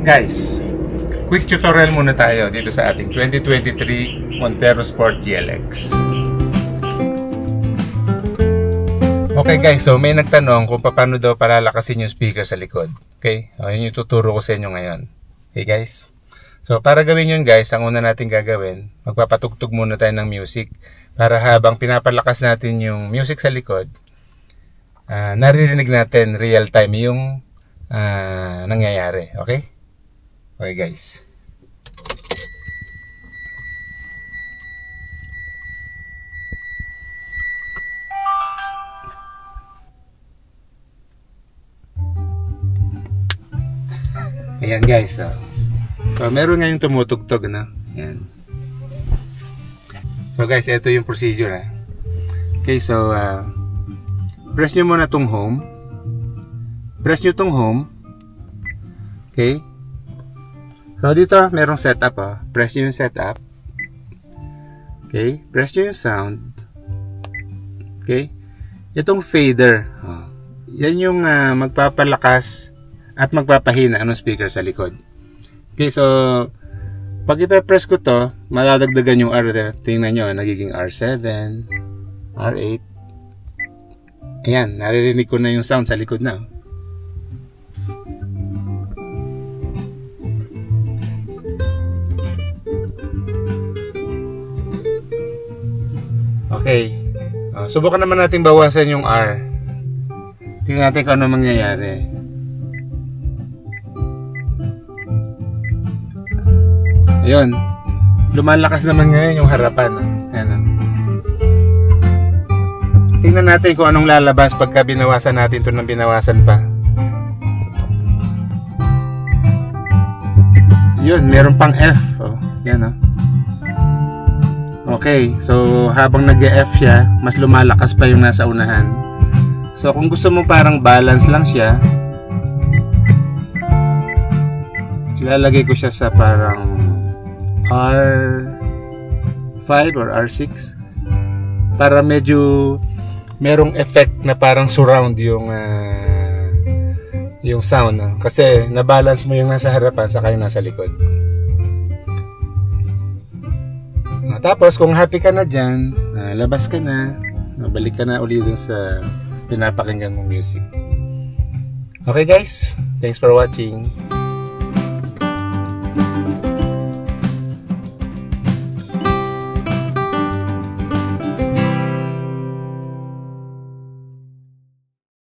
Guys, quick tutorial muna tayo dito sa ating 2023 Montero Sport GLX. Okay guys, so may nagtanong kung paano daw palalakasin yung speaker sa likod. Okay, yun yung tuturo ko sa inyo ngayon. Okay guys, so para gawin yun guys, ang una natin gagawin, magpapatugtog muna tayo ng music para habang pinapalakas natin yung music sa likod, naririnig natin real time yung nangyayari. Okay? Okay guys. Ayan guys, so meron ngayong tumutugtog na. Ayan. So guys, ito yung procedure . Okay, so press nyo muna tong home. Press nyo tong home. Okay. So dito merong setup . Press nyo yung setup. Okay. Press nyo yung sound. Okay. Itong fader, yan yung magpapalakas at magpapahina ng speaker sa likod. Okay, so pag ipe-press ko to, madadagdagan yung R. Tingnan nyo, nagiging R7, R8. Ayan, naririnig ko na yung sound sa likod na. Okay, subukan naman natin bawasan yung R. Tingnan natin kung ano mangyayari. Ayun, lumalakas naman ngayon yung harapan. Ayan. Tingnan natin kung anong lalabas pagka binawasan natin ito ng binawasan pa. Yun, meron pang F. Yan . Okay, so habang nag-F siya, mas lumalakas pa yung nasa unahan. So kung gusto mo parang balance lang siya, ilalagay ko siya sa parang R5 or R6 para medyo merong effect na parang surround yung sound . Kasi na-balance mo yung nasa harapan saka yung nasa likod. Tapos kung happy ka na dyan, labas ka na, balik ka na ulit dun sa pinapakinggan mong music. Okay guys, thanks for watching.